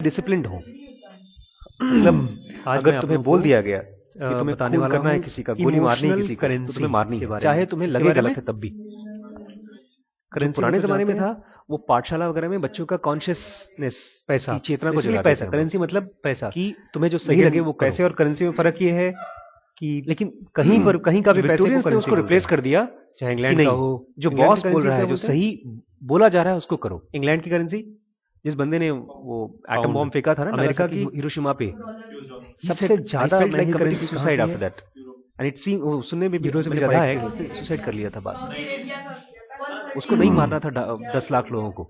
Disciplined हो। मतलब अगर तुम्हें बोल दिया गया कि तुम्हें खून करना है किसी का, गोली मारनी है किसी का, तो तुम्हें मारनी है, चाहे तुम्हें लगे गलत है तब भी। जो पुराने जमाने में था वो पाठशाला वगैरह में बच्चों का कॉन्शियसनेस, पैसा, चेतना को जगाते थे। करेंसी मतलब पैसा, कि तुम्हें जो सही लगे वो पैसे और करेंसी में फर्क ये है कि लेकिन कहीं पर कहीं का भी पैसे को उसको रिप्लेस कर दिया, चाहे इंग्लैंड का हो। जो बॉस बोल रहा है, जो सही बोला जा रहा है उसको करो। इंग्लैंड की करेंसी, जिस बंदे ने वो एटम बॉम्ब फेंका था ना अमेरिका की हिरोशिमा पे, सबसे ज्यादा महंगी currency suicide after that. And it seem, वो सुनने में भी मैंने पढ़ा है कि उसने सुसाइड कर लिया था बाद में। उसको नहीं मारना था 10 लाख लोगों को,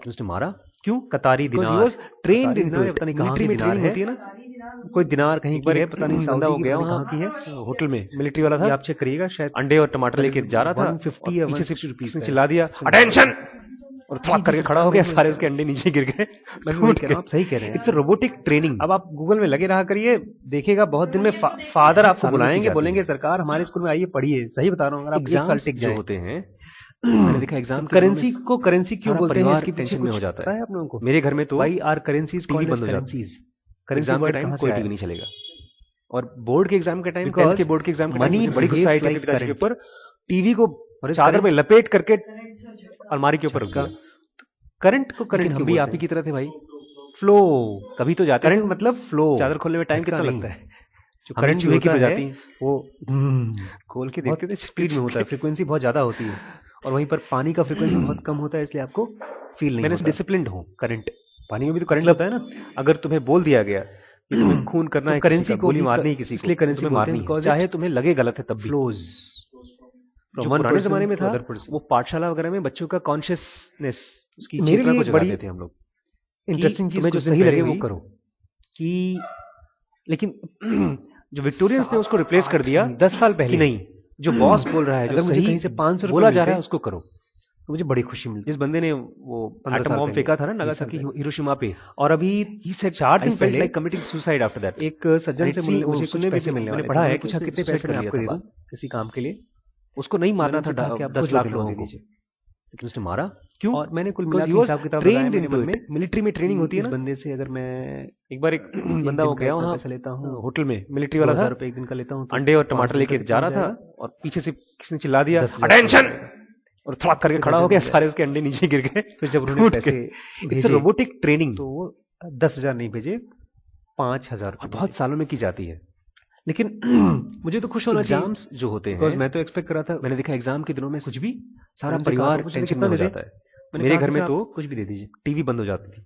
उसने मारा। क्यों? कतारी दिनार, ट्रेंड इन मिलिट्री में ट्रेनिंग होती है ना, कोई दिनार कहीं पर है, पता नहीं बंदा हो गया वहां की है, होटल में मिलिट्री वाला था, आप चेक करिएगा, शायद अंडे और टमाटर लेके जा रहा था, 150 या 160 रुपीस चिल्ला दिया अटेंशन, और थड़क करके खड़ा हो गया, सारे उसके अंडे नीचे गिर गए। आप सही कह रहे हैं, इट्स रोबोटिक ट्रेनिंग। अब आप गूगल में लगे रहा करिए, देखिएगा बहुत दिन में फादर आपको बुलाएंगे, बोलेंगे सरकार हमारे स्कूल में आइए पढ़िए। सही बता रहा हूँ, अगर आप एक साल टिक जाए होते हैं। मैंने देखा एग्जाम करेंसी को करेंसी क्यों बोलते हैं, इसकी टेंशन में हो जाता है आप लोगों को। मेरे घर में तो वाई आर करेंसीज टीवी बंद हो जाती है, एग्जाम के टाइम कोई टीवी नहीं चलेगा। और बोर्ड के एग्जाम के टाइम, 10th के बोर्ड के एग्जाम के टाइम मनी बड़ी गुस्सा आई थी पिताजी के ऊपर, टीवी को चादर में लपेट करके अलमारी के ऊपर रख दिया। करंट को करंट, हम भी आप ही की तरह थे भाई, फ्लो तभी तो जाते। करंट मतलब फ्लो, चादर खोलने में टाइम कितना लगता है? जो करंट चूहे की प्रजाति है वो खोल के देखते थे, स्पीड में होता है, फ्रीक्वेंसी बहुत ज्यादा होती है, और वहीं पर पानी का फ्रीक्वेंसी बहुत कम होता है, इसलिए आपको फील नहीं होता। डिसिप्लिन्ड हो। करंट, पानी में भी तो करंट लगता है ना। अगर तुम्हें बोल दिया गया कि तुम्हें खून करना है, करेंसी को गोली मारनी है किसी को, इसलिए करेंसी मारनी है, चाहे तुम्हें लगे गलत है तब भी। फ्लोज जो पुराने जमाने में था वो पाठशाला वगैरह में बच्चों का कॉन्शियसनेस, उसकी चेतना को जगाते थे हम लोग। इंटरेस्टिंग चीज, जो सही लगे वो करो। कि लेकिन जो विक्टोरियंस ने उसको रिप्लेस कर दिया 10 साल पहले, नहीं, जो बॉस बोल रहा है, जो सही कहीं से 500 बोला जा रहा है उसको करो, तो मुझे बड़ी खुशी मिलती। जिस बंदे ने वो एटम बॉम्ब फेंका था ना नागासाकी हिरोशिमा पे, और अभी ही से 4 दिन पहले like committing suicide after that. एक सज्जन से मुझे कुछ पैसे मिलने वाले, मैंने पढ़ा है, पूछा कितने पैसे मैं आपको दे दूं किसी काम के लिए। उसको नहीं मारना था 10 लाख लोगों को, लेकिन उसने मारा। क्यों? और मैंने कुल मिला के हिसाब किताब ट्रेंड इन में, मिलिट्री में ट्रेनिंग होती है ना। इस बंदे से अगर मैं एक बार एक बंदा हो गया वहां, पैसा लेता हूँ होटल में, मिलिट्री वाला था, 1000 रुपए एक दिन का लेता हूँ, अंडे और टमाटर लेके जा रहा था, और पीछे से किसने चिल्ला दिया अटेंशन, और थड़क करके खड़ा हो गया, सारे उसके अंडे नीचे गिर गए। फिर जब उन्होंने पैसे भेजे, रोबोटिक ट्रेनिंग, तो वो 10,000 नहीं भेजे, 5,000, और बहुत सालों में की जाती है। लेकिन मुझे तो खुश होना चाहिए। एग्जाम्स जो होते हैं, मैं तो एक्सपेक्ट कर रहा था, मैंने देखा एग्जाम के दिनों में कुछ भी, सारा परिवार टेंशन में हो जाता है। मेरे घर में तो कुछ भी दे दीजिए, टीवी बंद हो जाती थी,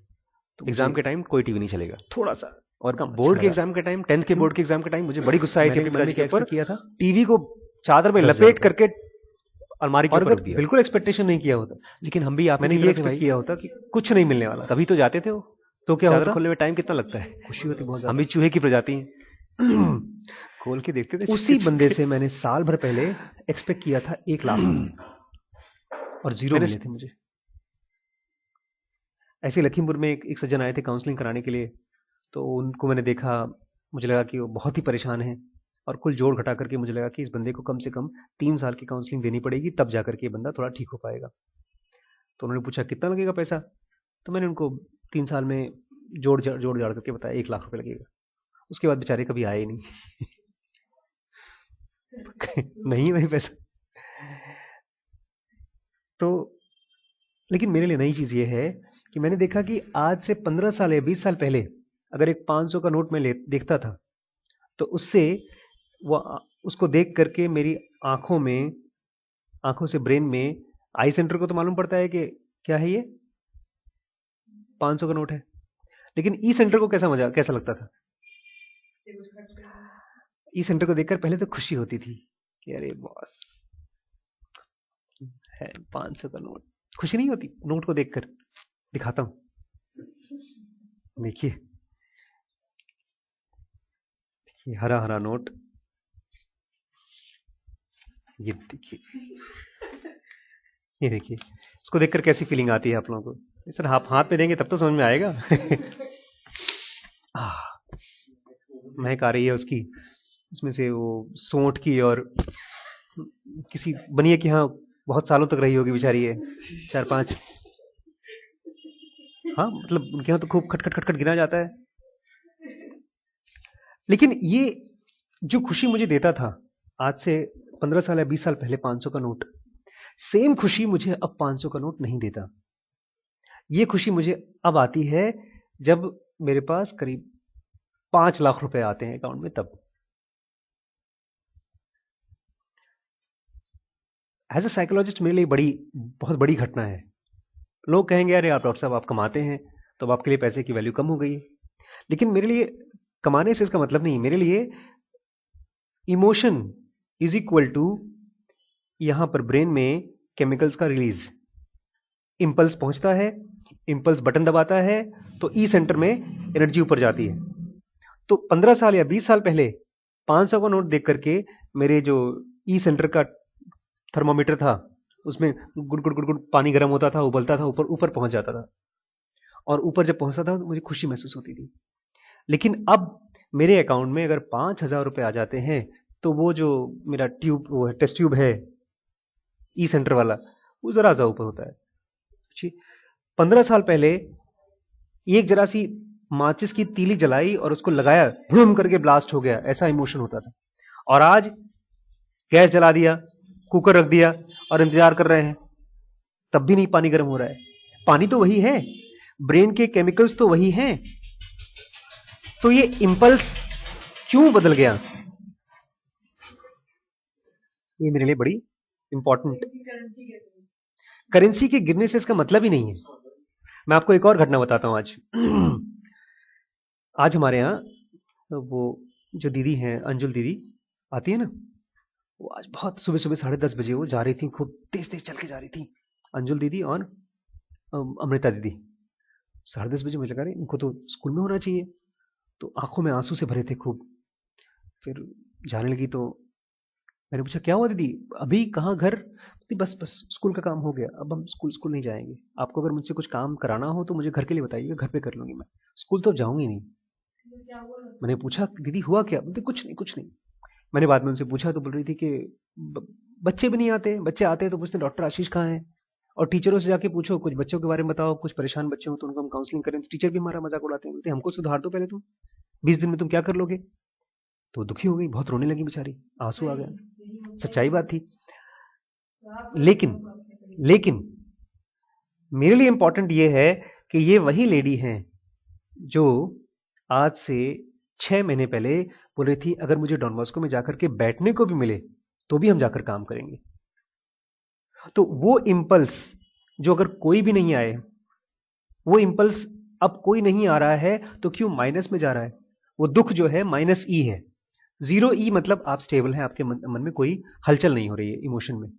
तो एग्जाम के टाइम कोई टीवी नहीं चलेगा थोड़ा सा। और बोर्ड के एग्जाम के टाइम, 10th के बोर्ड के एग्जाम के टाइम मुझे बड़ी गुस्सा आई थी अपने पिताजी के ऊपर, किया था टीवी को चादर में लपेट करके अलमारी के ऊपर रख दिया। बिल्कुल एक्सपेक्टेशन नहीं किया होता, लेकिन हम भी आप, मैंने ये एक्सपेक्ट किया होता कि कुछ नहीं मिलने वाला, तभी तो जाते थे वो, तो क्या चादर खोलने में टाइम कितना लगता है, खुशी होती बहुत। हम भी चूहे की प्रजाति हैं, खोल के देखते थे। उसी बंदे से मैंने साल भर पहले एक्सपेक्ट किया था 1 लाख, और 0 मिले थे मुझे। ऐसे लखीमपुर में एक सज्जन आए थे काउंसलिंग कराने के लिए, तो उनको मैंने देखा, मुझे लगा कि वो बहुत ही परेशान है, और कुल जोड़ घटा करके मुझे लगा कि इस बंदे को कम से कम 3 साल की काउंसलिंग देनी पड़ेगी, तब जाकर के ये बंदा थोड़ा ठीक हो पाएगा। तो उन्होंने पूछा कितना लगेगा पैसा, तो मैंने उनको 3 साल में जोड़ जाड़ करके बताया 1 लाख रुपए लगेगा। उसके बाद बेचारे कभी आए ही नहीं। नहीं वही पैसा। तो लेकिन मेरे लिए नई चीज ये है कि मैंने देखा कि आज से 15 साल या 20 साल पहले अगर एक 500 का नोट मैं देखता था, तो उससे वो उसको देख करके मेरी आंखों से ब्रेन में, आई सेंटर को तो मालूम पड़ता है कि क्या है ये 500 का नोट है, लेकिन ई सेंटर को कैसा लगता था। ई सेंटर को देखकर पहले तो खुशी होती थी कि अरे बॉस है 500 का नोट, खुशी नहीं होती नोट को देखकर। दिखाता हूं, देखिए हरा हरा नोट, ये देखिए, ये देखिए, इसको देखकर कैसी फीलिंग आती है आप लोगों को। सर आप हाथ में देंगे तब तो समझ में आएगा। महक आ रही है उसकी, उसमें से वो सोंठ की, और किसी बनिए कि हाँ बहुत सालों तक रही होगी बेचारी है, 4-5। हाँ, मतलब उनके यहां तो खूब खट खट खट खट गिना जाता है। लेकिन ये जो खुशी मुझे देता था आज से 15 साल या 20 साल पहले 500 का नोट, सेम खुशी मुझे अब 500 का नोट नहीं देता। ये खुशी मुझे अब आती है जब मेरे पास करीब 5 लाख रुपए आते हैं अकाउंट में, तब। एज अ साइकोलॉजिस्ट मेरे लिए बहुत बड़ी घटना है। लोग कहेंगे अरे आप डॉक्टर साहब आप कमाते हैं तो अब आपके लिए पैसे की वैल्यू कम हो गई है। लेकिन मेरे लिए कमाने से इसका मतलब नहीं, मेरे लिए इमोशन इज इक्वल टू यहां पर ब्रेन में केमिकल्स का रिलीज। इंपल्स पहुंचता है, इंपल्स बटन दबाता है तो ई सेंटर में एनर्जी ऊपर जाती है। तो 15 साल या 20 साल पहले 500 का नोट देख करके मेरे जो ई सेंटर का थर्मोमीटर था उसमें गुड़ गुड़ गुड़ गुड़ पानी गर्म होता था, उबलता था, ऊपर ऊपर पहुंच जाता था, और ऊपर जब पहुंचता था तो मुझे खुशी महसूस होती थी। लेकिन अब मेरे अकाउंट में अगर 5,000 रुपए आ जाते हैं तो वो जो मेरा ट्यूब, वो है टेस्ट ट्यूब है ई सेंटर वाला, वो जरा सा ऊपर होता है। 15 साल पहले एक जरा सी माचिस की तीली जलाई और उसको लगाया, भूम करके ब्लास्ट हो गया, ऐसा इमोशन होता था। और आज गैस जला दिया, कुकर रख दिया और इंतजार कर रहे हैं, तब भी नहीं पानी गर्म हो रहा है। पानी तो वही है, ब्रेन के केमिकल्स तो वही हैं, तो ये इंपल्स क्यों बदल गया? ये मेरे लिए बड़ी इंपॉर्टेंट। करेंसी के गिरने से इसका मतलब ही नहीं है। मैं आपको एक और घटना बताता हूं आज। आज हमारे यहाँ वो जो दीदी हैं, अंजुल दीदी आती है ना, वो आज बहुत सुबह सुबह 10:30 बजे वो जा रही थी, खूब तेज तेज चल के जा रही थी, अंजुल दीदी और अमृता दीदी। 10:30 बजे मुझे लगा रही इनको तो स्कूल में होना चाहिए, तो आंखों में आंसू से भरे थे खूब। फिर जाने लगी तो मैंने पूछा क्या हुआ दीदी, अभी कहाँ घर? बस बस स्कूल का काम हो गया, अब हम स्कूल नहीं जाएंगे। आपको अगर मुझसे कुछ काम कराना हो तो मुझे घर के लिए बताइएगा, घर पे कर लूंगी मैं, स्कूल तो जाऊंगी नहीं। मैंने पूछा दीदी हुआ क्या? बोलते कुछ नहीं कुछ नहीं। मैंने बाद में उनसे पूछा तो बोल रही थी कि बच्चे भी नहीं आते, बच्चे आते हैं तो पूछते डॉक्टर आशीष कहाँ है, और टीचरों से जाके पूछो, कुछ बच्चों के बारे में बताओ, कुछ परेशान बच्चे हो तो उनको हम काउंसलिंग करें, तो टीचर भी हमारा मजाक उड़ाते हैं, बोलते हमको सुधार दो पहले तुम, 20 दिन में तुम क्या कर लोगे? तो दुखी हो गई, बहुत रोने लगी बेचारी, आंसू आ गया, सच्चाई बात थी। लेकिन लेकिन मेरे लिए इंपॉर्टेंट ये है कि ये वही लेडी हैं जो आज से 6 महीने पहले बोल रही थी अगर मुझे डॉन बॉस्को में जाकर के बैठने को भी मिले तो भी हम जाकर काम करेंगे। तो वो इंपल्स जो अगर कोई भी नहीं आए, वो इंपल्स अब कोई नहीं आ रहा है तो क्यों माइनस में जा रहा है? वो दुख जो है माइनस ई है, 0 ई मतलब आप स्टेबल हैं, आपके मन में कोई हलचल नहीं हो रही है इमोशन में।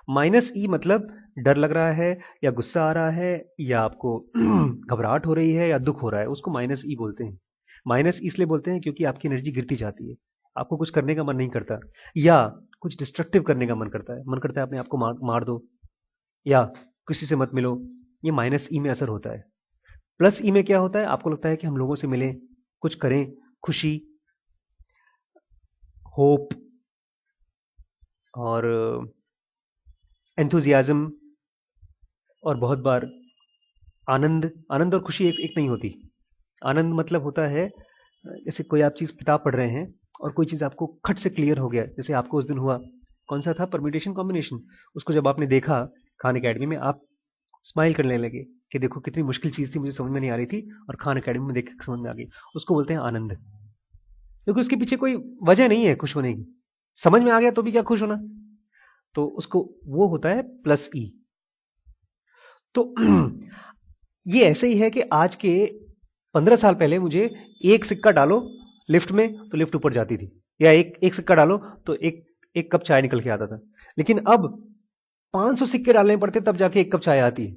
माइनस ई मतलब डर लग रहा है या गुस्सा आ रहा है या आपको घबराहट हो रही है या दुख हो रहा है, उसको माइनस ई बोलते हैं। माइनस इसलिए बोलते हैं क्योंकि आपकी एनर्जी गिरती जाती है, आपको कुछ करने का मन नहीं करता या कुछ डिस्ट्रक्टिव करने का मन करता है अपने आप को मार दो या किसी से मत मिलो, ये माइनस ई में असर होता है। प्लस ई में क्या होता है? आपको लगता है कि हम लोगों से मिलें, कुछ करें, खुशी, होप और एंथुजियाज्म, और बहुत बार आनंद। आनंद और खुशी एक नहीं होती। आनंद मतलब होता है जैसे कोई आप चीज किताब पढ़ रहे हैं और कोई चीज आपको खट से क्लियर हो गया, जैसे आपको उस दिन हुआ, कौन सा था? Permutation combination. उसको जब आपने देखा खान एकेडमी में, आप स्माइल करने लगे कि देखो कितनी मुश्किल चीज थी, मुझे समझ में नहीं आ रही थी और खान एकेडमी में देख के समझ में आ गई। उसको बोलते हैं आनंद, क्योंकि उसके पीछे कोई वजह नहीं है खुश होने की, समझ में आ गया तो भी क्या खुश होना, तो उसको वो होता है प्लस ई। तो ये ऐसे ही है कि आज के 15 साल पहले मुझे एक सिक्का डालो लिफ्ट में तो लिफ्ट ऊपर जाती थी, या एक सिक्का डालो तो एक कप चाय निकल के आता था। लेकिन अब 500 सिक्के डालने पड़ते तब जाके एक कप चाय आती है।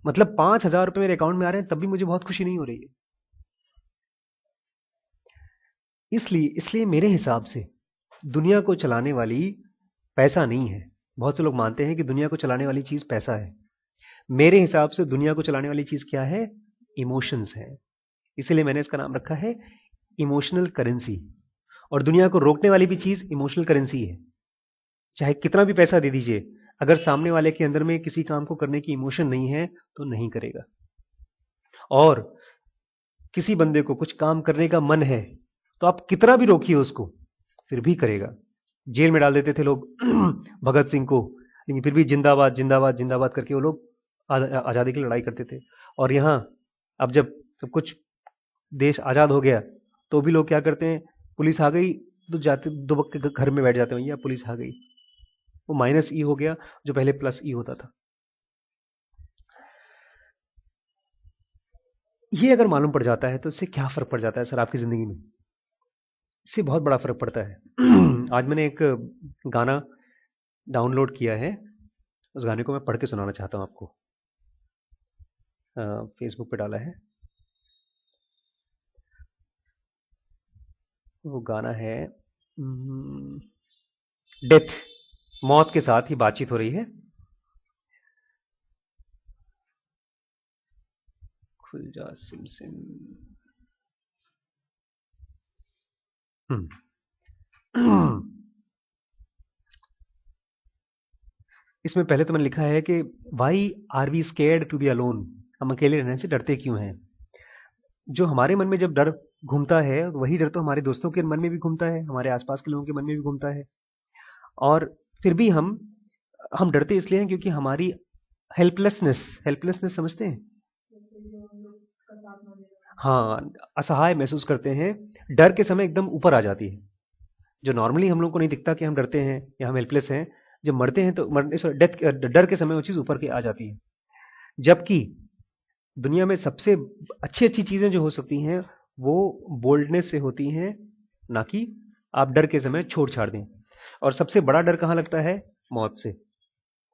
मतलब 5,000 रुपए मेरे अकाउंट में आ रहे हैं तब भी मुझे बहुत खुशी नहीं हो रही है। इसलिए मेरे हिसाब से दुनिया को चलाने वाली पैसा नहीं है। बहुत से लोग मानते हैं कि दुनिया को चलाने वाली चीज पैसा है। मेरे हिसाब से दुनिया को चलाने वाली चीज क्या है? इमोशंस है। इसीलिए मैंने इसका नाम रखा है इमोशनल करेंसी। और दुनिया को रोकने वाली भी चीज इमोशनल करेंसी है। चाहे कितना भी पैसा दे दीजिए, अगर सामने वाले के अंदर में किसी काम को करने की इमोशन नहीं है तो नहीं करेगा। और किसी बंदे को कुछ काम करने का मन है तो आप कितना भी रोकिए उसको, फिर भी करेगा। जेल में डाल देते थे लोग भगत सिंह को, लेकिन फिर भी जिंदाबाद जिंदाबाद जिंदाबाद करके वो लोग आजादी की लड़ाई करते थे। और यहाँ अब जब सब कुछ देश आजाद हो गया तो भी लोग क्या करते हैं, पुलिस आ गई तो जाते दुबक के घर में बैठ जाते हैं, भैया पुलिस आ गई। वो माइनस ई हो गया जो पहले प्लस ई होता था। ये अगर मालूम पड़ जाता है तो इससे क्या फर्क पड़ जाता है सर आपकी जिंदगी में? इससे बहुत बड़ा फर्क पड़ता है। आज मैंने एक गाना डाउनलोड किया है, उस गाने को मैं पढ़ के सुनाना चाहता हूं आपको। फेसबुक पे डाला है। वो गाना है डेथ, मौत के साथ ही बातचीत हो रही है। खुल जा सिम सिम। इसमें पहले तो मैंने लिखा है कि why are we scared to be alone, हम अकेले रहने से डरते क्यों हैं? जो हमारे मन में जब डर घूमता है वही डर तो हमारे दोस्तों के मन में भी घूमता है, हमारे आसपास के लोगों के मन में भी घूमता है। और फिर भी हम डरते इसलिए हैं क्योंकि हमारी हेल्पलेसनेस, हेल्पलेसनेस समझते हैं? हाँ, असहाय महसूस करते हैं, डर के समय एकदम ऊपर आ जाती है। जो नॉर्मली हम लोग को नहीं दिखता कि हम डरते हैं या हम हेल्पलेस हैं, जब मरते हैं तो मरने डेथ डर के समय वो चीज ऊपर के आ जाती है। जबकि दुनिया में सबसे अच्छी अच्छी चीजें जो हो सकती हैं वो बोल्डनेस से होती हैं, ना कि आप डर के समय छोड़ छाड़ दें। और सबसे बड़ा डर कहां लगता है? मौत से।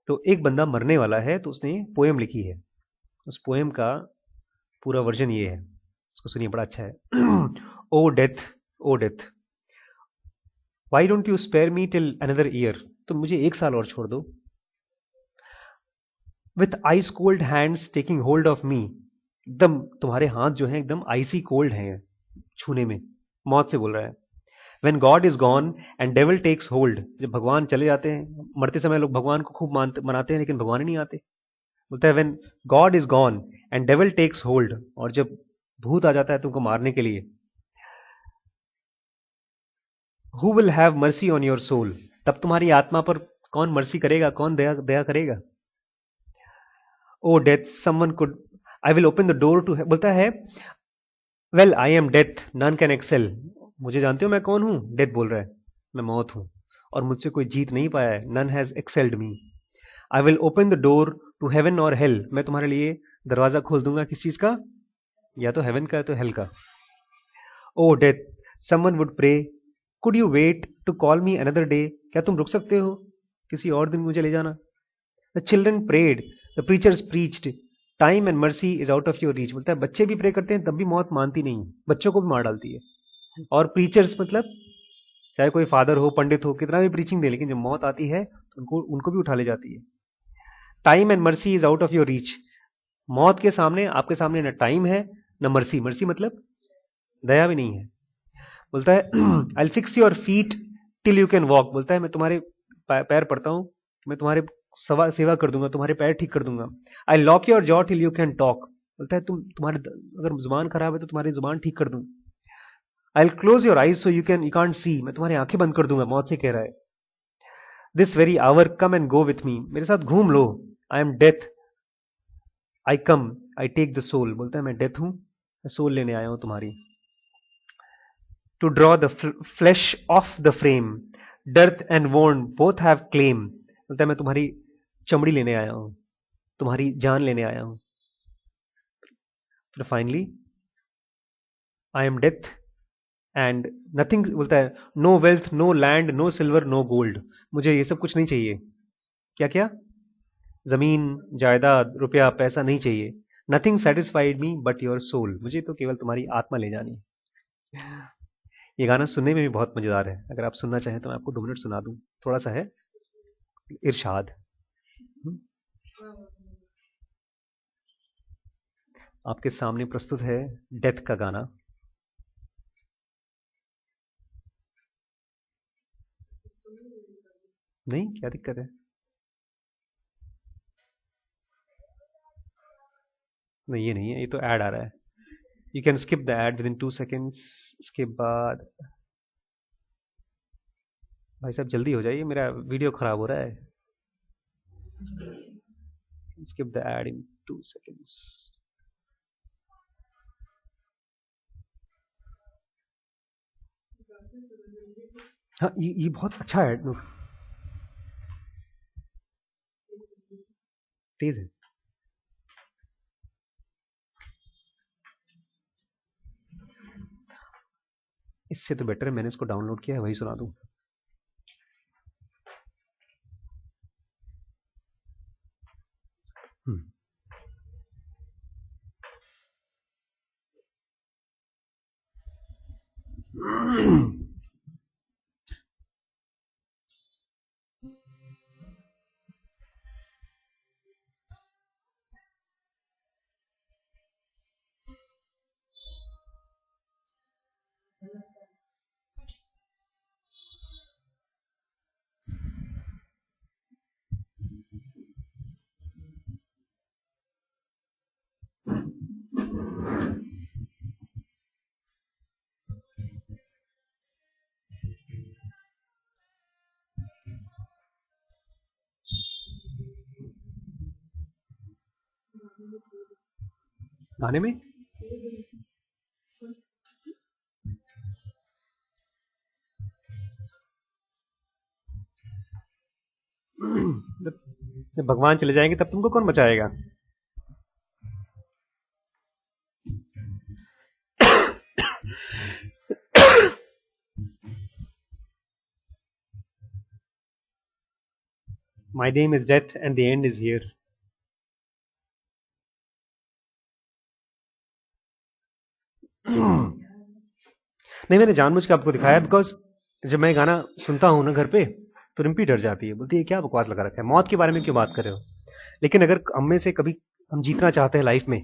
तो एक बंदा मरने वाला है तो उसने पोएम लिखी है, उस पोएम का पूरा वर्जन ये है, उसको सुनिए, बड़ा अच्छा है। O death, O death, why don't you spare me till another year, तुम मुझे एक साल और छोड़ दो। With ice cold hands taking hold of me, एकदम तुम्हारे हाथ जो हैं एकदम आइसी कोल्ड हैं छूने में। मौत से बोल रहा है। When God is gone and devil takes hold, जब भगवान चले जाते हैं, मरते समय लोग भगवान को खूब मनाते हैं लेकिन भगवान ही नहीं आते। बोलता है when God is gone and devil takes hold, और जब भूत आ जाता है तुमको मारने के लिए, who will have mercy on your soul, तब तुम्हारी आत्मा पर कौन मर्सी करेगा, कौन दया दया करेगा? O death someone could, I will open the door to, बोलता है well I am death none can excel, मुझे जानते हो मैं कौन हूं? डेथ बोल रहा है, मैं मौत हूं और मुझसे कोई जीत नहीं पाया है। None has excelled me. I will open the door to heaven और हेल, मैं तुम्हारे लिए दरवाजा खोल दूंगा किस चीज का? या तो हेवन का या तो हेल का। O death someone would pray could you wait to call me another day, क्या तुम रुक सकते हो किसी और दिन मुझे ले जाना? The children prayed, the preachers preached, time and mercy is out of your reach, बोलता है बच्चे भी प्रे करते हैं तब भी मौत मानती नहीं, बच्चों को भी मार डालती है। और प्रीचर्स मतलब चाहे कोई फादर हो, पंडित हो, कितना भी प्रीचिंग दे, लेकिन जब मौत आती है तो उनको भी उठा ले जाती है। Time and mercy is out of your reach, मौत के सामने, आपके सामने न टाइम है न मर्सी, मर्सी मतलब दया भी नहीं है। बोलता है I fix your feet till you can walk, बोलता है मैं तुम्हारे पैर पड़ता हूं, मैं तुम्हारे सेवा कर दूंगा, तुम्हारे पैर ठीक कर दूंगा। I lock your jaw till you can talk, बोलता है तुम्हारे अगर जुबान खराब है तो तुम्हारी जुबान ठीक कर दूं। आई close your eyes so you can't see, मैं तुम्हारी आंखें बंद कर दूंगा, मौत से कह रहा है। This very hour come and go with me, मेरे साथ घूम लो। I am death I come I take the soul, बोलता है मैं डेथ हूं, मैं सोल लेने आया हूं तुम्हारी। To draw the flesh of the frame, earth and worm both have claim, बोलता है मैं तुम्हारी चमड़ी लेने आया हूं, तुम्हारी जान लेने आया हूं। फिर finally I am death and nothing, बोलता है no wealth no land no silver no gold, मुझे ये सब कुछ नहीं चाहिए। क्या क्या? जमीन जायदाद रुपया पैसा नहीं चाहिए। Nothing satisfied me but your soul, मुझे तो केवल तुम्हारी आत्मा ले जानी। ये गाना सुनने में भी बहुत मजेदार है, अगर आप सुनना चाहें तो मैं आपको 2 मिनट सुना दूं, थोड़ा सा है इरशाद। आपके सामने प्रस्तुत है डेथ का गाना। नहीं, क्या दिक्कत है? नहीं ये नहीं है, ये तो ऐड आ रहा है। You can skip the add with in 2 seconds. इसके बाद भाई साहब जल्दी हो जाइए, मेरा वीडियो खराब हो रहा है। Skip the add in 2 seconds. हाँ ये बहुत अच्छा है, तेज है। इससे तो बेटर है मैंने इसको डाउनलोड किया है, वही सुना दूं। गाने में जब भगवान चले जाएंगे तब तुमको कौन बचाएगा? My name is death and the end is here. नहीं मैंने जानबूझ के आपको दिखाया बिकॉज जब मैं गाना सुनता हूं ना घर पे तो रिम्पी डर जाती है, बोलती है क्या बकवास लगा रखा है, मौत के बारे में क्यों बात कर रहे हो। लेकिन अगर हम में से कभी हम जीतना चाहते हैं लाइफ में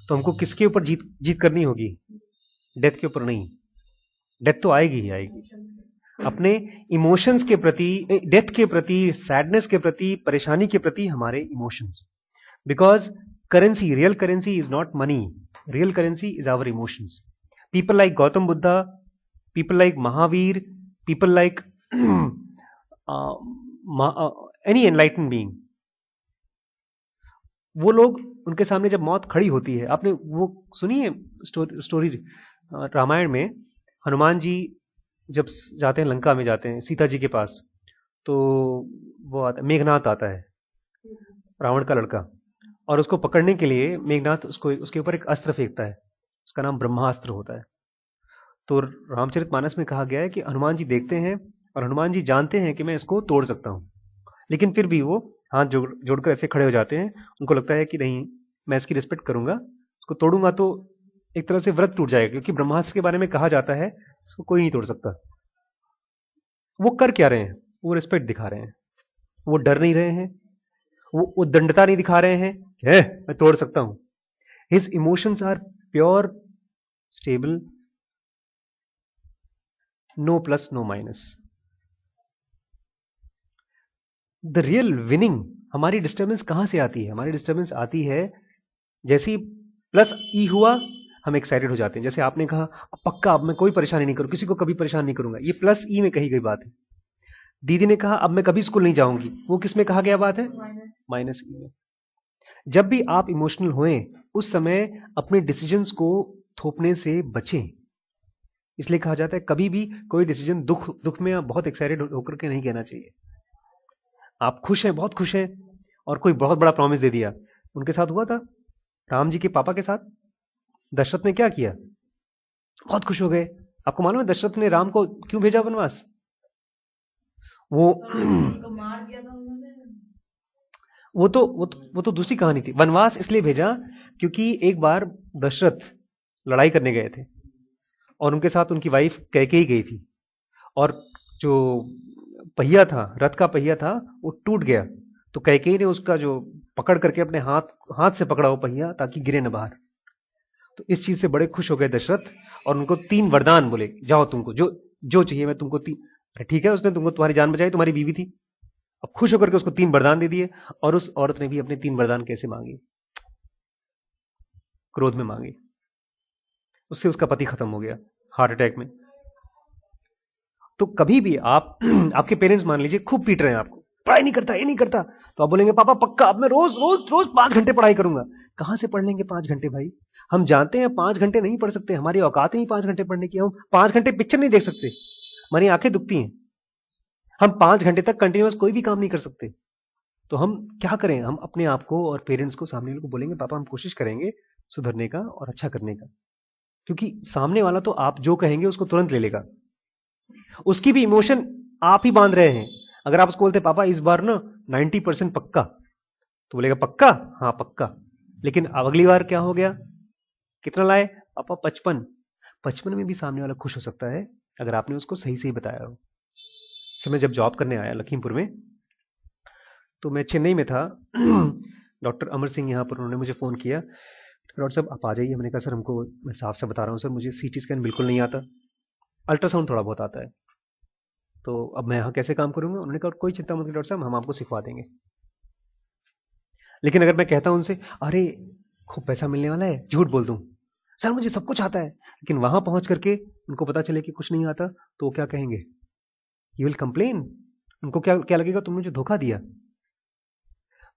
तो हमको किसके ऊपर जीत करनी होगी? डेथ के ऊपर नहीं। डेथ तो आएगी ही आएगी। अपने इमोशंस के प्रति, डेथ के प्रति, सैडनेस के प्रति, परेशानी के प्रति हमारे emotions. Because currency, real currency is not money, real currency is our emotions. People like Gautam Buddha, people like Mahavir, people like any enlightened being, वो लोग, उनके सामने जब मौत खड़ी होती है, आपने वो सुनी है स्टोरी रामायण में, हनुमान जी जब जाते हैं लंका में, जाते हैं सीता जी के पास, तो वो आता, मेघनाथ आता है, रावण का लड़का, और उसको पकड़ने के लिए मेघनाथ उसके ऊपर एक अस्त्र फेंकता है, उसका नाम ब्रह्मास्त्र होता है। तो रामचरितमानस में कहा गया है कि हनुमान जी देखते हैं और हनुमान जी जानते हैं कि मैं इसको तोड़ सकता हूं, लेकिन फिर भी वो हाथ जोड़कर ऐसे खड़े हो जाते हैं। उनको लगता है कि नहीं, मैं इसकी रिस्पेक्ट करूंगा, इसको तोड़ूंगा तो एक तरह से व्रत टूट जाएगा, क्योंकि ब्रह्मास्त्र के बारे में कहा जाता है इसको कोई नहीं तोड़ सकता। वो कर क्या रहे हैं? वो रिस्पेक्ट दिखा रहे हैं, वो डर नहीं रहे हैं, वो दंडता नहीं दिखा रहे हैं कि मैं तोड़ सकता हूं। His emotions are pure, stable, no plus no minus. The real winning, हमारी डिस्टर्बेंस कहां से आती है? हमारी डिस्टर्बेंस आती है जैसे ही प्लस ई हुआ हम एक्साइटेड हो जाते हैं। जैसे आपने कहा पक्का अब मैं कोई परेशानी नहीं करूं, किसी को कभी परेशान नहीं करूंगा, ये प्लस ई में कही गई बात है। दीदी ने कहा अब मैं कभी स्कूल नहीं जाऊंगी, वो किस में कहा गया बात है? माइनस ई में। जब भी आप इमोशनल होएं उस समय अपने डिसीजंस को थोपने से बचें। इसलिए कहा जाता है कभी भी कोई डिसीजन दुख में बहुत एक्साइटेड होकर के नहीं कहना चाहिए। आप खुश हैं, बहुत खुश हैं, और कोई बहुत बड़ा प्रॉमिस दे दिया। उनके साथ हुआ था, राम जी के पापा के साथ दशरथ ने क्या किया, बहुत खुश हो गए। आपको मालूम है दशरथ ने राम को क्यों भेजा वनवास? वो तो दूसरी कहानी थी। वनवास इसलिए भेजा क्योंकि एक बार दशरथ लड़ाई करने गए थे और उनके साथ उनकी वाइफ कैकेयी गई थी, और जो पहिया था, रथ का पहिया था, वो टूट गया। तो कैकेयी ने उसका जो पकड़ करके अपने हाथ से पकड़ा वो पहिया ताकि गिरे न बाहर। तो इस चीज से बड़े खुश हो गए दशरथ और उनको 3 वरदान बोले, जाओ तुमको जो चाहिए मैं तुमको 3। ठीक है, उसने तुमको, तुम्हारी जान बचाई, तुम्हारी बीवी थी, अब खुश होकर के उसको 3 वरदान दे दिए। और उस औरत ने भी अपने 3 वरदान कैसे मांगे? क्रोध में मांगी, उससे उसका पति खत्म हो गया हार्ट अटैक में। तो कभी भी आप आपके पेरेंट्स मान लीजिए खूब पीट रहे हैं आपको, पढ़ाई नहीं करता, ये नहीं करता, तो आप बोलेंगे पापा पक्का अब मैं रोज रोज रोज 5 घंटे पढ़ाई करूंगा। कहां से पढ़ लेंगे 5 घंटे भाई? हम जानते हैं 5 घंटे नहीं पढ़ सकते, हमारी औकात ही 5 घंटे पढ़ने की। हम 5 घंटे पिक्चर नहीं देख सकते, हमारी आंखें दुखती हैं। हम 5 घंटे तक कंटिन्यूअस कोई भी काम नहीं कर सकते। तो हम क्या करें? हम अपने आप को और पेरेंट्स को, सामने वाले को बोलेंगे पापा हम कोशिश करेंगे सुधरने का और अच्छा करने का, क्योंकि सामने वाला तो आप जो कहेंगे उसको तुरंत ले लेगा। उसकी भी इमोशन आप ही बांध रहे हैं। अगर आप उसको बोलते पापा इस बार ना 90% पक्का, तो बोलेगा पक्का, हाँ पक्का। लेकिन अब अगली बार क्या हो गया? कितना लाए पापा? 55। 55 में भी सामने वाला खुश हो सकता है अगर आपने उसको सही सही बताया हो। समय जब जॉब करने आया लखीमपुर में, तो मैं चेन्नई में था। डॉक्टर अमर सिंह यहाँ पर, उन्होंने मुझे फ़ोन किया, डॉक्टर साहब आप आ जाइए। मैंने कहा सर हमको, मैं साफ से बता रहा हूँ सर, मुझे सीटी स्कैन बिल्कुल नहीं आता, अल्ट्रासाउंड थोड़ा बहुत आता है, तो अब मैं यहाँ कैसे काम करूँगा? उन्होंने कहा कोई चिंता मत करिए डॉक्टर साहब, हम आपको सिखवा देंगे। लेकिन अगर मैं कहता हूँ उनसे अरे खूब पैसा मिलने वाला है, झूठ बोल दूँ, सर मुझे सब कुछ आता है, लेकिन वहां पहुंच करके उनको पता चले कि कुछ नहीं आता, तो वो क्या कहेंगे? You will complain. उनको क्या क्या लगेगा? तुमने जो धोखा दिया।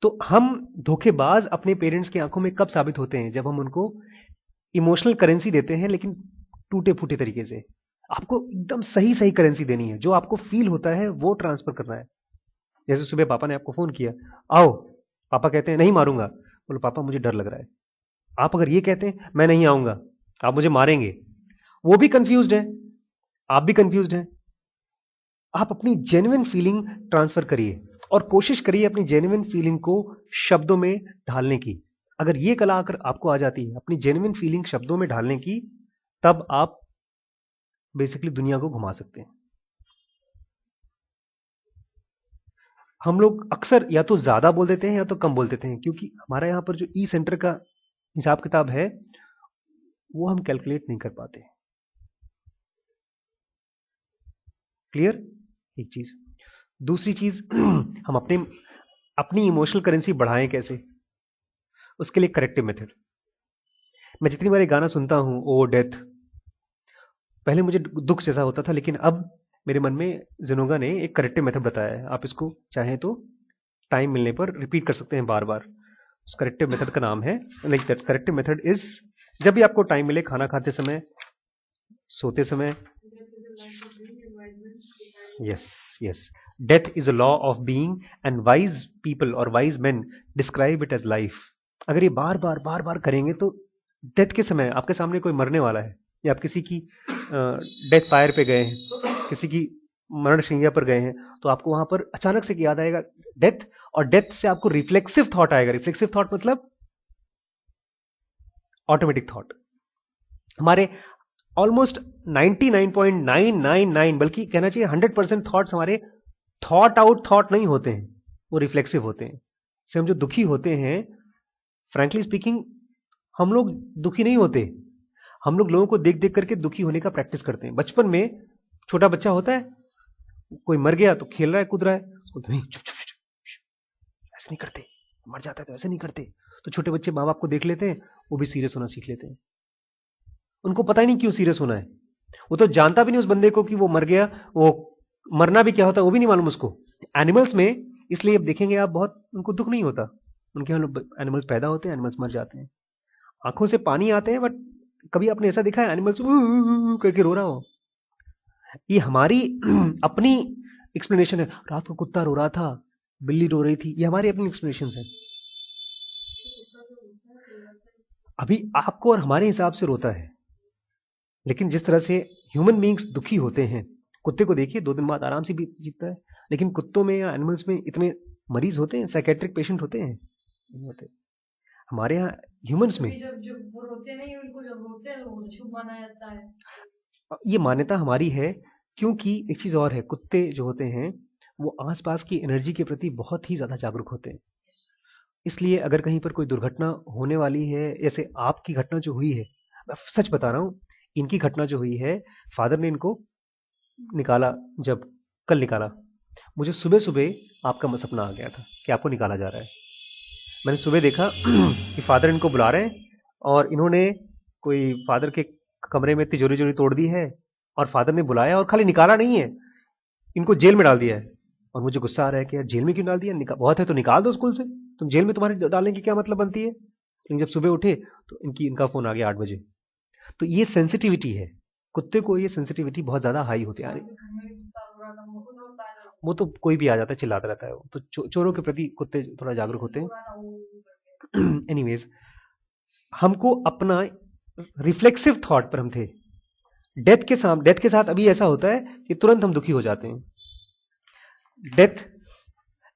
तो हम धोखेबाज अपने पेरेंट्स की आंखों में कब साबित होते हैं? जब हम उनको इमोशनल करेंसी देते हैं, लेकिन टूटे फूटे तरीके से। आपको एकदम सही सही करेंसी देनी है, जो आपको फील होता है वो ट्रांसफर करना है। जैसे सुबह पापा ने आपको फोन किया, आओ, पापा कहते हैं नहीं मारूंगा, बोलो पापा मुझे डर लग रहा है। आप अगर ये कहते हैं मैं नहीं आऊंगा, आप मुझे मारेंगे, वो भी कंफ्यूज्ड है, आप भी कंफ्यूज्ड हैं। आप अपनी जेन्युइन फीलिंग ट्रांसफर करिए और कोशिश करिए अपनी जेन्युइन फीलिंग को शब्दों में ढालने की। अगर ये कला अगर आपको आ जाती है अपनी जेन्युइन फीलिंग शब्दों में ढालने की, तब आप बेसिकली दुनिया को घुमा सकते हैं। हम लोग अक्सर या तो ज्यादा बोल देते हैं या तो कम बोल देते हैं, क्योंकि हमारा यहां पर जो ई सेंटर का हिसाब किताब है वो हम कैलकुलेट नहीं कर पाते। क्लियर? एक चीज। दूसरी चीज, हम अपनी इमोशनल करेंसी बढ़ाएं कैसे? उसके लिए करेक्टिव मेथड। मैं जितनी बार गाना सुनता हूं ओ डेथ, पहले मुझे दुख जैसा होता था, लेकिन अब मेरे मन में जिनोगा ने एक करेक्टिव मेथड बताया है। आप इसको चाहें तो टाइम मिलने पर रिपीट कर सकते हैं बार बार। उस करेक्टिव मेथड का नाम है, like that corrective method is, जब भी आपको टाइम मिले, खाना खाते समय, सोते समय, yes yes, death is a law of being and wise people और wise men describe it as life. अगर ये बार बार करेंगे तो डेथ के समय आपके सामने कोई मरने वाला है, या आप किसी की डेथ पायर पे गए हैं, किसी की मरण शैया पर गए हैं, तो आपको वहां पर अचानक से याद आएगा डेथ, और डेथ से आपको रिफ्लेक्सिव थॉट आएगा। रिफ्लेक्सिव थॉट मतलब ऑटोमेटिक थॉट। हमारे ऑलमोस्ट 99.999, बल्कि कहना चाहिए 100% थॉट्स हमारे थॉट आउट थॉट नहीं होते हैं, वो रिफ्लेक्सिव होते हैं। से हम जो दुखी होते हैं, फ्रैंकली स्पीकिंग, हम लोग दुखी नहीं होते, हम लोग लोगों को देख देख करके दुखी होने का प्रैक्टिस करते हैं। बचपन में छोटा बच्चा होता है, कोई मर गया तो खेल रहा है, कूद रहा है, उसको नहीं, चुप चुप चुप, ऐसे नहीं करते, मर जाता है तो ऐसे नहीं करते। तो छोटे बच्चे माँ बाप को देख लेते हैं, वो भी सीरियस होना सीख लेते हैं। उनको पता ही नहीं क्यों सीरियस होना है, वो तो जानता भी नहीं उस बंदे को कि वो मर गया, वो मरना भी क्या होता है वो भी नहीं मालूम उसको। एनिमल्स में इसलिए अब देखेंगे आप, बहुत उनको दुख नहीं होता, उनके यहाँ एनिमल्स पैदा होते हैं, एनिमल्स मर जाते हैं, आंखों से पानी आते हैं, बट कभी आपने ऐसा देखा है एनिमल्स करके रो रहा हो? ये हमारी अपनी एक्सप्लेनेशन है। रात को कुत्ता रो रहा था, बिल्ली रो रही थी, ये हमारी अपनी एक्सप्लेनेशन है। अभी आपको और हमारे हिसाब से रोता है, लेकिन जिस तरह से ह्यूमन बीइंग्स दुखी होते हैं, कुत्ते को देखिए 2 दिन बाद आराम से भी जीतता है, लेकिन कुत्तों में या एनिमल्स में इतने मरीज होते हैं, साइकेट्रिक पेशेंट होते हैं, नहीं होते। हमारे यहाँ ह्यूमंस में जब वो रोते नहीं, उनको जब रोते हैं वो शुभ माना जाता है। ये मान्यता हमारी है, क्योंकि एक चीज और है, कुत्ते जो होते हैं वो आसपास की एनर्जी के प्रति बहुत ही ज्यादा जागरूक होते हैं। इसलिए अगर कहीं पर कोई दुर्घटना होने वाली है, जैसे आपकी घटना जो हुई है, मैं सच बता रहा हूं, इनकी घटना जो हुई है, फादर ने इनको निकाला, जब कल निकाला, मुझे सुबह सुबह आपका सपना आ गया था कि आपको निकाला जा रहा है। मैंने सुबह देखा कि फादर इनको बुला रहे हैं और इन्होंने कोई फादर के कमरे में तिजोरी जोरी तोड़ दी है, और फादर ने बुलाया और खाली निकाला नहीं है, इनको जेल में डाल दिया है। और मुझे गुस्सा आ रहा है कि यार जेल में क्यों डाल दिया, बहुत है तो निकाल दो स्कूल से, तुम जेल में तुम्हारे डालने की क्या मतलब बनती है। लेकिन जब सुबह उठे तो इनका फोन आ गया 8 बजे। तो ये सेंसिटिविटी है, कुत्ते को ये सेंसिटिविटी बहुत ज्यादा हाई होती है। वो तो कोई भी आ जाता है चिल्लाता रहता है, तो चोरों के प्रति कुत्ते थोड़ा जागरूक होते हैं। एनीवेज, हमको अपना रिफ्लेक्सिव थॉट पर हम थे। डेथ के साथ अभी ऐसा होता है कि तुरंत हम दुखी हो जाते हैं। डेथ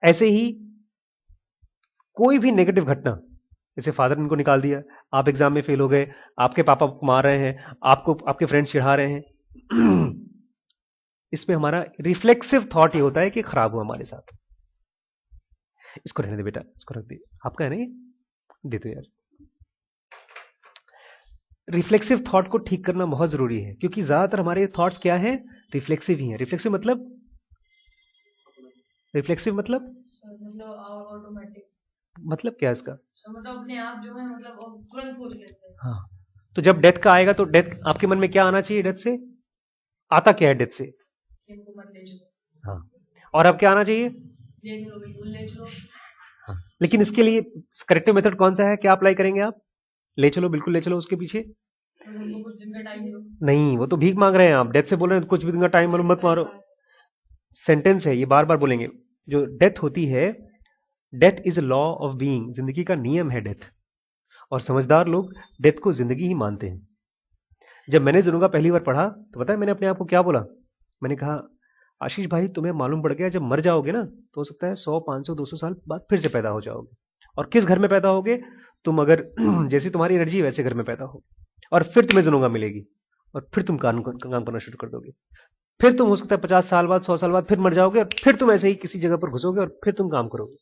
ऐसे ही कोई भी नेगेटिव घटना, जैसे फादर ने इनको निकाल दिया, आप एग्जाम में फेल हो गए, आपके पापा को मार रहे हैं, आपको आपके फ्रेंड्स चिढ़ा रहे हैं, इसमें हमारा रिफ्लेक्सिव थॉट ये होता है कि खराब हुआ हमारे साथ, इसको रहने दे बेटा, इसको रख दे, आपका है नहीं, दे दो यार। रिफ्लेक्सिव थॉट को ठीक करना बहुत जरूरी है, क्योंकि ज्यादातर हमारे थॉट्स क्या हैं, रिफ्लेक्सिव ही हैं। रिफ्लेक्सिव मतलब ऑटोमेटिक, मतलब क्या है इसका, मतलब अपने आप जो है, मतलब तुरंत सोच लेते हैं। हाँ, तो जब डेथ का आएगा तो डेथ आपके मन में क्या आना चाहिए, डेथ से आता क्या है, डेथ से, हाँ, और अब क्या आना चाहिए, ले चलो। हाँ, लेकिन इसके लिए करेक्टिव मेथड कौन सा है, क्या अप्लाई करेंगे आप, ले चलो, बिल्कुल ले चलो, उसके पीछे कुछ दिन का टाइम नहीं, वो तो भीख मांग रहे हैं, आप डेथ से बोल रहे हैं कुछ भी दिन का टाइम मत मारो, सेंटेंस है ये, बार बार बोलेंगे। जो डेथ होती है, death is a law of being, जिंदगी का नियम है डेथ, और समझदार लोग डेथ को जिंदगी ही मानते हैं। जब मैंने जुनूगा पहली बार पढ़ा तो पता है मैंने अपने आप को क्या बोला, मैंने कहा आशीष भाई तुम्हें मालूम पड़ गया जब मर जाओगे ना तो हो सकता है 100 500 200 साल बाद फिर से पैदा हो जाओगे, और किस घर में पैदा होगे तुम, अगर जैसी तुम्हारी एनर्जी वैसे घर में पैदा हो, और फिर तुम्हें जुनूगा मिलेगी, और फिर तुम काम करना शुरू कर दोगे, फिर तुम हो सकता है 50 साल बाद 100 साल बाद फिर मर जाओगे, और फिर तुम ऐसे ही किसी जगह पर घुसोगे और फिर तुम काम करोगे।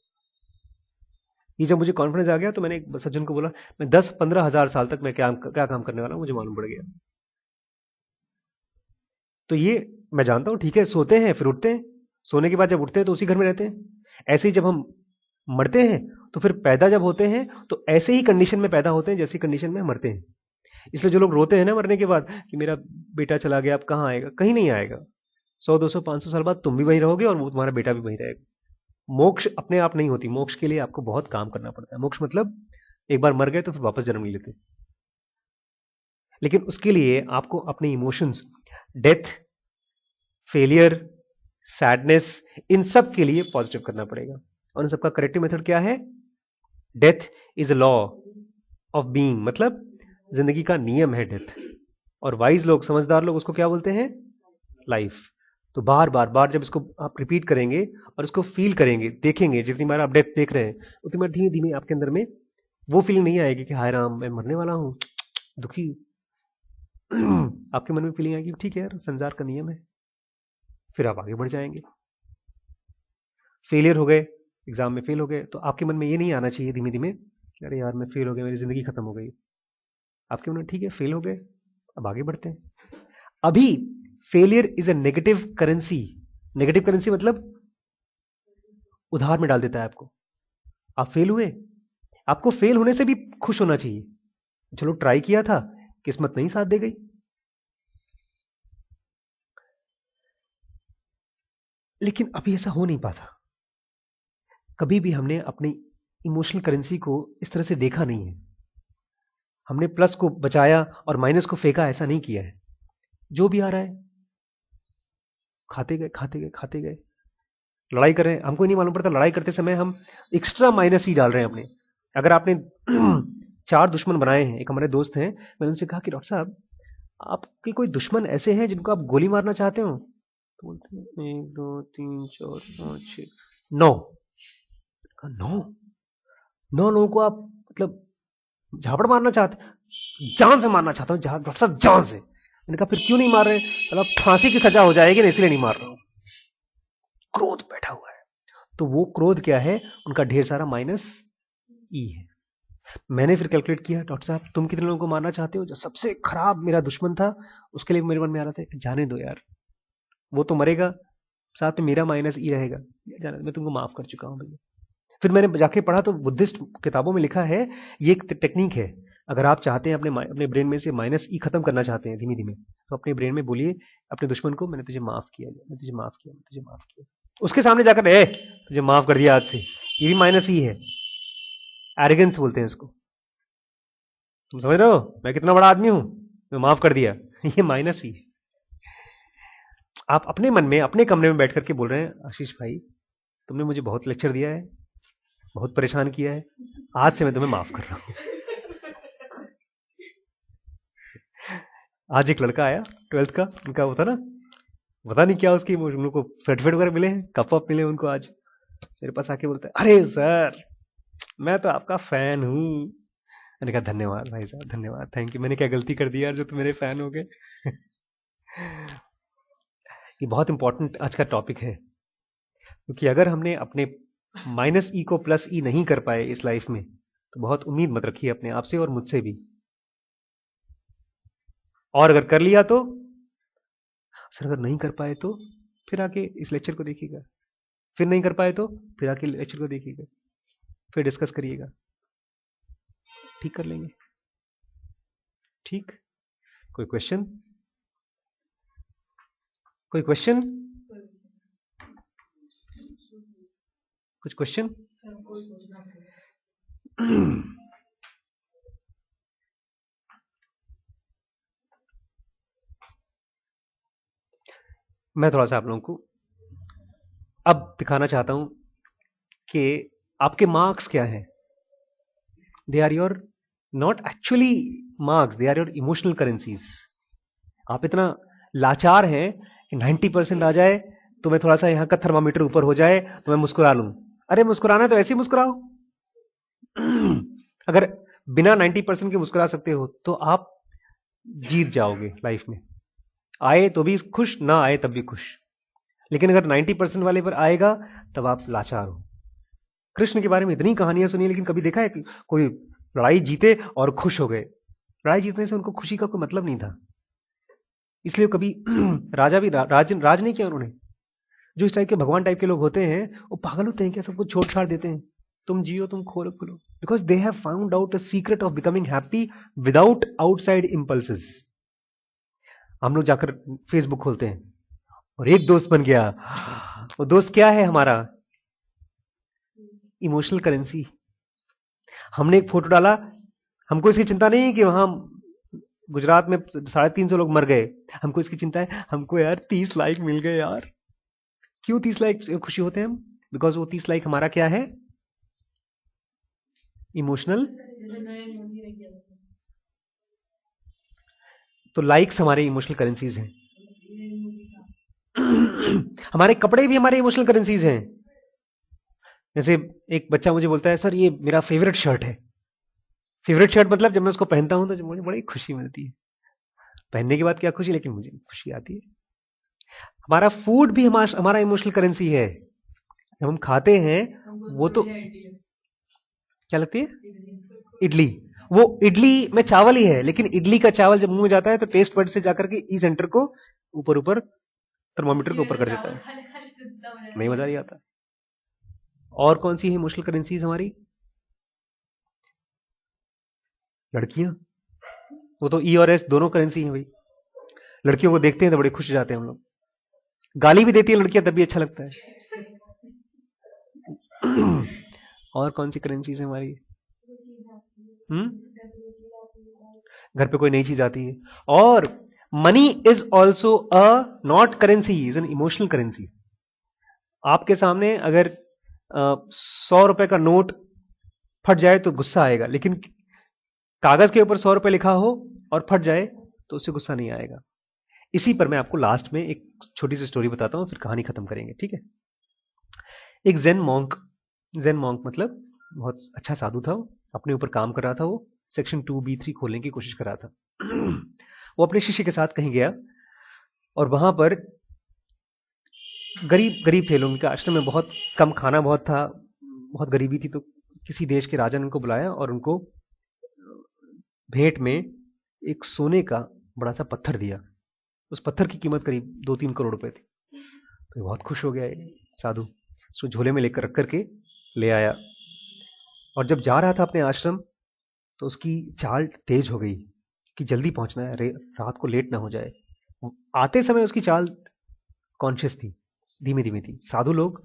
ये जब मुझे कॉन्फिडेंस आ गया तो मैंने एक सज्जन को बोला मैं 10-15 हजार साल तक मैं क्या काम करने वाला हूं, मुझे मालूम पड़ गया। तो ये मैं जानता हूं, ठीक है, सोते हैं फिर उठते हैं, सोने के बाद जब उठते हैं तो उसी घर में रहते हैं। ऐसे ही जब हम मरते हैं तो फिर पैदा जब होते हैं तो ऐसे ही कंडीशन में पैदा होते हैं जैसी कंडीशन में मरते हैं। इसलिए जो लोग रोते हैं ना मरने के बाद कि मेरा बेटा चला गया, अब कहाँ आएगा, कहीं नहीं आएगा, 100 200 500 साल बाद तुम भी वहीं रहोगे और वो तुम्हारा बेटा भी वहीं रहेगा। मोक्ष अपने आप नहीं होती, मोक्ष के लिए आपको बहुत काम करना पड़ता है। मोक्ष मतलब एक बार मर गए तो फिर वापस जन्म नहीं लेते, लेकिन उसके लिए आपको अपने इमोशंस, डेथ, फेलियर, सैडनेस, इन सब के लिए पॉजिटिव करना पड़ेगा। और इन सबका करेक्टिव मेथड क्या है, death is a law of being, मतलब जिंदगी का नियम है डेथ, और वाइज लोग, समझदार लोग उसको क्या बोलते हैं, लाइफ। तो बार बार जब इसको आप रिपीट करेंगे और इसको फील करेंगे, देखेंगे, जितनी बार आप डेथ देख रहे हैं उतनी बार धीमे धीमे आपके अंदर में वो फीलिंग नहीं आएगी कि हाय राम मैं मरने वाला हूं, दुखी। आपके मन में फीलिंग आएगी ठीक है यार संसार का नियम है, फिर आप आगे बढ़ जाएंगे। फेलियर हो गए, एग्जाम में फेल हो गए, तो आपके मन में ये नहीं आना चाहिए धीमे धीमे अरे यार मैं फेल हो गया, मेरी जिंदगी खत्म हो गई। आपके मन में ठीक है फेल हो गए, अब आगे बढ़ते हैं। अभी failure is a negative currency. Negative currency मतलब उधार में डाल देता है आपको। आप फेल हुए, आपको फेल होने से भी खुश होना चाहिए, चलो ट्राई किया था, किस्मत नहीं साथ दे गई। लेकिन अभी ऐसा हो नहीं पाता। कभी भी हमने अपनी इमोशनल करेंसी को इस तरह से देखा नहीं है। हमने प्लस को बचाया और माइनस को फेंका, ऐसा नहीं किया है। जो भी आ रहा है खाते गए खाते गए खाते गए। लड़ाई कर रहे हैं, हमको नहीं मालूम पड़ता लड़ाई करते समय हम एक्स्ट्रा माइनस ही डाल रहे हैं अपने। अगर आपने 4 दुश्मन बनाए हैं, एक हमारे दोस्त हैं, मैंने उनसे कहा कि डॉक्टर साहब आपके कोई दुश्मन ऐसे हैं जिनको आप गोली मारना चाहते हो? तो बोलते हैं 1 2 3 4 5 6 9। 9 लोगों को आप मतलब झापड़ मारना चाहते, जान से मारना चाहता हूं, डॉक्टर साहब जान से। मैंने कहा फिर क्यों नहीं मार रहे? मतलब फांसी की सजा हो जाएगी ना, इसलिए नहीं मार रहा हूं। क्रोध बैठा हुआ है, तो वो क्रोध क्या है, उनका ढेर सारा माइनस ई है। मैंने फिर कैलकुलेट किया, डॉक्टर साहब तुम कितने लोगों को मारना चाहते हो? जो सबसे खराब मेरा दुश्मन था उसके लिए मेरे मन में आ रहा था जाने दो यार, वो तो मरेगा, साथ में मेरा माइनस ई रहेगा, जाने, मैं तुमको माफ कर चुका हूं भैया। फिर मैंने जाके पढ़ा तो बुद्धिस्ट किताबों में लिखा है, ये एक टेक्निक है, अगर आप चाहते हैं अपने ब्रेन में से माइनस ई खत्म करना चाहते हैं धीमे धीमे, तो अपने ब्रेन में बोलिए अपने दुश्मन को, मैंने तुझे माफ किया, मैंने तुझे माफ किया, मैंने तुझे माफ किया। उसके सामने जाकर तुझे माफ कर दिया आज से, ये भी माइनस ई है, एरोगेंस बोलते हैं इसको। तुम समझ रहे हो मैं कितना बड़ा आदमी हूं, मैं माफ कर दिया, ये माइनस ई है। आप अपने मन में अपने कमरे में बैठ करके बोल रहे हैं, आशीष भाई तुमने मुझे बहुत लेक्चर दिया है, बहुत परेशान किया है, आज से मैं तुम्हें माफ कर रहा हूं। आज एक लड़का आया 12th का, उनका होता ना, पता नहीं क्या उसकी उनको सर्टिफिकेट वगैरह मिले हैं, कप अप मिले उनको, आज मेरे पास आके बोलता है, अरे सर मैं तो आपका फैन हूं। मैंने कहा धन्यवाद भाई साहब, धन्यवाद, थैंक यू। मैंने क्या गलती कर दी यार जो तुम मेरे फैन हो गए। ये बहुत इंपॉर्टेंट आज का टॉपिक है, क्योंकि अगर हमने अपने माइनस ई को प्लस ई नहीं कर पाए इस लाइफ में, तो बहुत उम्मीद मत रखिए अपने आप से और मुझसे भी। और अगर कर लिया तो सर, अगर नहीं कर पाए तो फिर आके इस लेक्चर को देखिएगा, फिर नहीं कर पाए तो फिर आके लेक्चर को देखिएगा, फिर डिस्कस करिएगा, ठीक कर लेंगे। ठीक, कोई क्वेश्चन? कोई क्वेश्चन? कुछ क्वेश्चन? मैं थोड़ा सा आप लोगों को अब दिखाना चाहता हूं कि आपके मार्क्स क्या है। They are your not actually marks, they are your emotional currencies. आप इतना लाचार हैं कि 90% आ जाए तो मैं थोड़ा सा यहां का थर्मामीटर ऊपर हो जाए तो मैं मुस्कुरा लूं। अरे मुस्कुराना है तो ऐसे ही मुस्कुराओ। अगर बिना 90% के मुस्कुरा सकते हो तो आप जीत जाओगे लाइफ में। आए तो भी खुश, ना आए तब भी खुश। लेकिन अगर 90% वाले पर आएगा तब आप लाचार हो। कृष्ण के बारे में इतनी कहानियां सुनी, लेकिन कभी देखा है कि कोई लड़ाई जीते और खुश हो गए? लड़ाई जीतने से उनको खुशी का कोई मतलब नहीं था, इसलिए कभी राजा भी राज नहीं किया उन्होंने। जो इस टाइप के भगवान टाइप के लोग होते हैं वो पागल होते हैं क्या, सब कुछ छोड़ छाड़ देते हैं, तुम जियो तुम खोलो खुलो, because they have found out a secret of becoming happy without outside impulses. हम लोग जाकर फेसबुक खोलते हैं और एक दोस्त बन गया, वो दोस्त क्या है हमारा? Emotional currency. हमने एक फोटो डाला, हमको इसकी चिंता नहीं कि वहां गुजरात में 350 लोग मर गए, हमको इसकी चिंता है हमको यार 30 लाइक मिल गए यार। क्यों 30 लाइक खुशी होते हैं हम? बिकॉज वो 30 लाइक हमारा क्या है? इमोशनल। तो लाइक्स हमारे इमोशनल करेंसीज हैं। हमारे कपड़े भी हमारे इमोशनल करेंसीज हैं। जैसे एक बच्चा मुझे बोलता है, सर ये मेरा फेवरेट शर्ट है। फेवरेट शर्ट मतलब जब मैं उसको पहनता हूं तो मुझे बड़ी खुशी मिलती है। पहनने के बाद क्या खुशी, लेकिन मुझे खुशी आती है। हमारा फूड भी हमारा इमोशनल करेंसी है। जब हम खाते हैं वो तो क्या लगती है? इडली। वो इडली में चावल ही है, लेकिन इडली का चावल जब मुंह में जाता है तो टेस्ट बड से जाकर के ई सेंटर को ऊपर ऊपर थर्मोमीटर को ऊपर कर देता है, नहीं मजा नहीं आता। और कौन सी है इमोशनल करेंसीज हमारी? लड़कियां। वो तो ई और एस दोनों करेंसी है भाई। लड़कियों को देखते हैं तो बड़े खुश हो जाते हैं हम लोग। गाली भी देती है लड़कियां तब भी अच्छा लगता है। और कौन सी करेंसीज है हमारी? घर पे कोई नई चीज आती है। और money is also a not currency, is an emotional currency. आपके सामने अगर 100 रुपए का नोट फट जाए तो गुस्सा आएगा, लेकिन कागज के ऊपर 100 रुपए लिखा हो और फट जाए तो उससे गुस्सा नहीं आएगा। इसी पर मैं आपको लास्ट में एक छोटी सी स्टोरी बताता हूं, फिर कहानी खत्म करेंगे, ठीक है? एक ज़ेन मॉन्क मतलब बहुत अच्छा साधु था, अपने ऊपर काम कर रहा था। वो सेक्शन 2B3 खोलने की कोशिश कर रहा था। वो अपने शिष्य के साथ कहीं गया और वहां पर गरीब थे लोग, उनके आश्रम में बहुत कम खाना बहुत था, बहुत गरीबी थी। तो किसी देश के राजा ने उनको बुलाया और उनको भेंट में एक सोने का बड़ा सा पत्थर दिया। उस पत्थर की कीमत करीब 2-3 करोड़ रुपए थी। तो बहुत खुश हो गया ये साधु, उसको झोले में लेकर रख करके ले आया। और जब जा रहा था अपने आश्रम तो उसकी चाल तेज हो गई कि जल्दी पहुंचना है, रात को लेट ना हो जाए। आते समय उसकी चाल कॉन्शियस थी, धीमे धीमे थी। साधु लोग,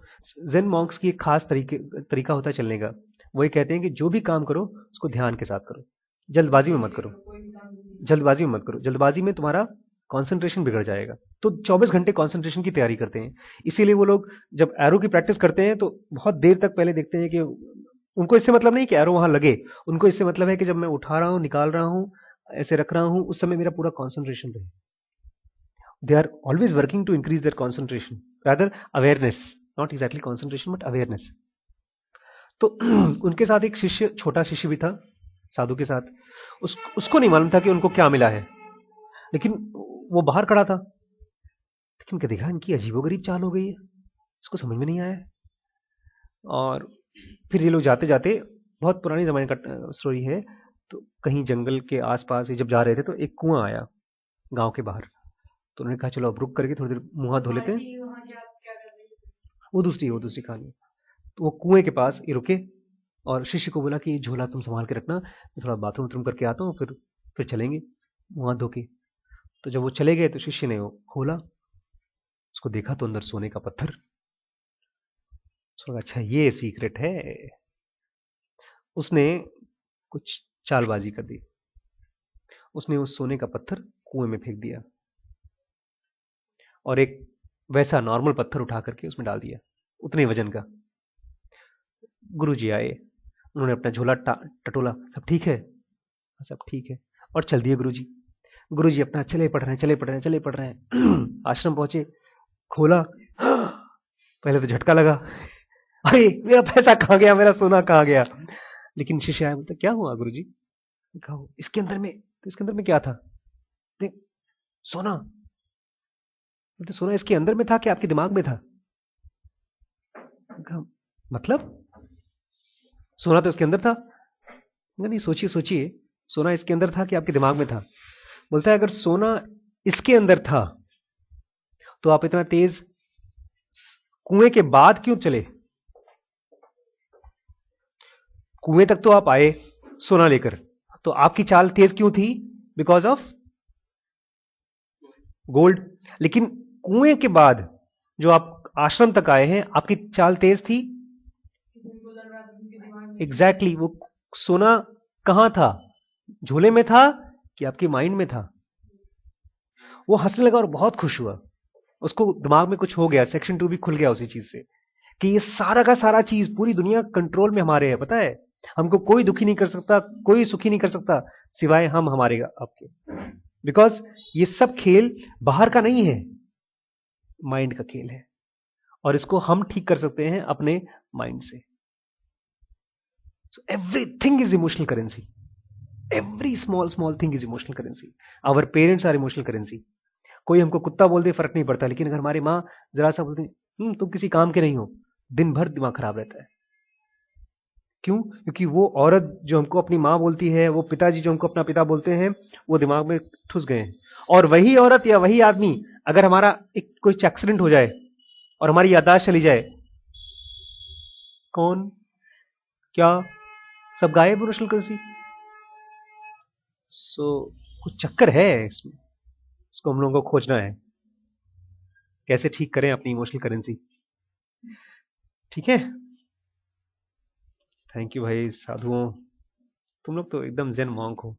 जेन मॉन्क्स की एक खास तरीका होता है चलने का। वो ये कहते हैं कि जो भी काम करो उसको ध्यान के साथ करो, जल्दबाजी में मत करो। जल्दबाजी में मत करो, जल्दबाजी में तुम्हारा कंसंट्रेशन बिगड़ जाएगा। तो 24 घंटे कंसंट्रेशन की तैयारी करते हैं। इसीलिए वो लोग जब एरो की प्रैक्टिस करते हैं तो बहुत देर तक पहले देखते हैं कि उनको इससे मतलब नहीं कि एरो वहां लगे, उनको इससे मतलब है कि जब मैं उठा रहा हूं, निकाल रहा हूं, ऐसे रख रहा हूं, उस समय मेरा पूरा कंसंट्रेशन रहे। They are always working to increase their concentration, rather awareness, not exactly concentration but awareness. तो उनके साथ एक शिष्य, छोटा शिष्य भी था साधु के साथ। उसको नहीं मालूम था कि उनको क्या मिला है, लेकिन वो बाहर खड़ा था। लेकिन क्या देखा, इनकी अजीबोगरीब चाल हो गई है, इसको समझ में नहीं आया। और फिर ये लोग जाते जाते, बहुत पुरानी जमाने का स्टोरी है, तो कहीं जंगल के आसपास जब जा रहे थे तो एक कुआं आया गांव के बाहर। तो उन्होंने कहा चलो अब रुक करके थोड़ी देर मुंह हाथ धो लेते हैं। वो दूसरी कहानी। तो वो कुएं के पास ये रुके और शिष्य को बोला कि झोला तुम संभाल के रखना, मैं थोड़ा बाथरूम करके आता हूँ, फिर चलेंगे मुंह हाथ धो के। तो जब वो चले गए तो शिष्य ने वो खोला, उसको देखा तो अंदर सोने का पत्थर। उसको अच्छा ये सीक्रेट है। उसने कुछ चालबाजी कर दी, उसने उस सोने का पत्थर कुएं में फेंक दिया और एक वैसा नॉर्मल पत्थर उठा करके उसमें डाल दिया, उतने वजन का। गुरुजी आए, उन्होंने अपना झोला टटोला, सब ठीक है, सब ठीक है, और चल दिए गुरुजी। गुरुजी अपना चले पढ़ रहे हैं आश्रम पहुंचे, खोला, पहले तो झटका लगा, अरे मेरा पैसा कहां गया, मेरा सोना कहां गया। लेकिन शिष्य आया, बोलता क्या हुआ गुरुजी? कहा इसके अंदर में, तो इसके अंदर में क्या था? देख, सोना। बोलते सोना इसके अंदर में था कि आपके दिमाग में था? कहा मतलब सोना तो इसके अंदर था। नहीं, सोचिए, सोना इसके अंदर था कि आपके दिमाग में था? बोलता है अगर सोना इसके अंदर था तो आप इतना तेज कुएं के बाद क्यों चले? कुएं तक तो आप आए सोना लेकर, तो आपकी चाल तेज क्यों थी? Because of gold. लेकिन कुएं के बाद जो आप आश्रम तक आए हैं, आपकी चाल तेज थी। एग्जैक्टली वो सोना कहां था? झोले में था कि आपके माइंड में था? वो हंसने लगा और बहुत खुश हुआ। उसको दिमाग में कुछ हो गया, सेक्शन 2 भी खुल गया उसी चीज से, कि ये सारा का सारा चीज, पूरी दुनिया कंट्रोल में हमारे है। पता है, हमको कोई दुखी नहीं कर सकता, कोई सुखी नहीं कर सकता सिवाय हम हमारे आपके। बिकॉज ये सब खेल बाहर का नहीं है, माइंड का खेल है, और इसको हम ठीक कर सकते हैं अपने माइंड से। So everything is emotional currency. Every small thing is emotional currency. Our parents are emotional currency. कोई हमको कुत्ता बोल दे फर्क नहीं पड़ता, लेकिन अगर हमारी माँ जरा सा बोलती तुम किसी काम के नहीं हो, दिन भर दिमाग खराब रहता है। क्यों? क्योंकि वो औरत जो हमको अपनी माँ बोलती है, वो पिताजी जो हमको अपना पिता बोलते हैं, वो दिमाग में ठुस गए हैं। और वही औरत या वही आदमी, अगर हमारा एक कोई एक्सीडेंट हो जाए और हमारी याददाश्त चली जाए, कौन क्या सब गायब इमोशनल करेंसी। सो कुछ चक्कर है इसमें, इसको हम लोगों को खोजना है, कैसे ठीक करें अपनी इमोशनल करेंसी। ठीक है, थैंक यू भाई साधुओं, तुम लोग तो एकदम जेन मॉन्क हो।